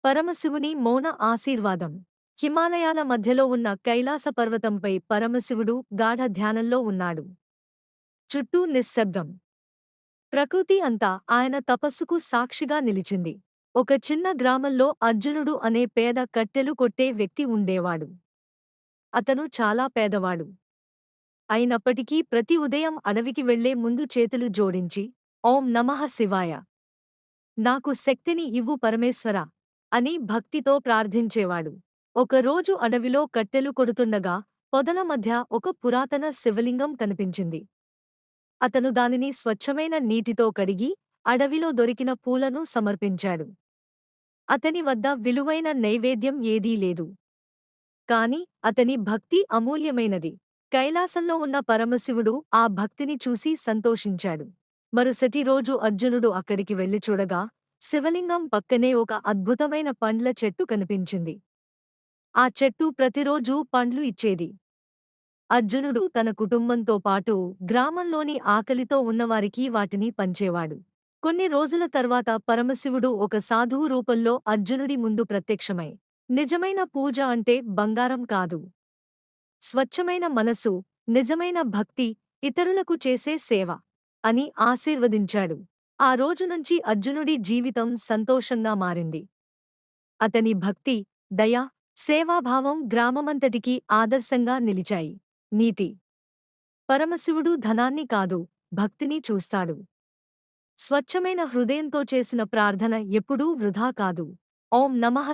పరమశివుని మౌన ఆశీర్వాదం. హిమాలయాల మధ్యలో ఉన్న కైలాస పర్వతంపై పరమశివుడు గాఢ ధ్యానంలో ఉన్నాడు. చుట్టూ నిశ్శబ్దం. ప్రకృతి అంతా ఆయన తపస్సుకు సాక్షిగా నిలిచింది. ఒక చిన్న గ్రామంలో అర్జునుడు అనే పేద కట్టెలు కొట్టే వ్యక్తి ఉండేవాడు. అతను చాలా పేదవాడు. అయినప్పటికీ ప్రతి ఉదయం అడవికి వెళ్లే ముందు చేతులు జోడించి, ఓం నమః శివాయ, నాకు శక్తిని ఇవ్వు పరమేశ్వరా అని భక్తితో ప్రార్థించేవాడు. ఒకరోజు అడవిలో కట్టెలు కొడుతుండగా పొదల మధ్య ఒక పురాతన శివలింగం కనిపించింది. అతను దానిని స్వచ్ఛమైన నీటితో కడిగి అడవిలో దొరికిన పూలను సమర్పించాడు. అతని వద్ద విలువైన నైవేద్యం ఏదీ లేదు. కాని అతని భక్తి అమూల్యమైనది. కైలాసంలో ఉన్న పరమశివుడు ఆ భక్తిని చూసి సంతోషించాడు. మరుసటి రోజు అర్జునుడు అక్కడికి వెళ్లి చూడగా శివలింగం పక్కనే ఒక అద్భుతమైన పండ్ల చెట్టు కనిపించింది. ఆ చెట్టు ప్రతిరోజూ పండ్లు ఇచ్చేది. అర్జునుడు తన కుటుంబంతో పాటు గ్రామంలోని ఆకలితో ఉన్నవారికి వాటిని పంచేవాడు. కొన్ని రోజుల తర్వాత పరమశివుడు ఒక సాధువు రూపంలో అర్జునుడి ముందు ప్రత్యక్షమై, నిజమైన పూజ అంటే బంగారం కాదు, స్వచ్ఛమైన మనసు, నిజమైన భక్తి, ఇతరులకు చేసే సేవ అని ఆశీర్వదించాడు. ఆ రోజు నుంచి అర్జునుడి జీవితం సంతోషంగా మారింది. అతని భక్తి, దయ, సేవాభావం గ్రామమంతటికీ ఆదర్శంగా నిలిచాయి. నీతి: పరమశివుడు ధనాన్ని కాదు, భక్తిని చూస్తాడు. స్వచ్ఛమైన హృదయంతో చేసిన ప్రార్థన ఎప్పుడూ వృధా కాదు. ఓం నమః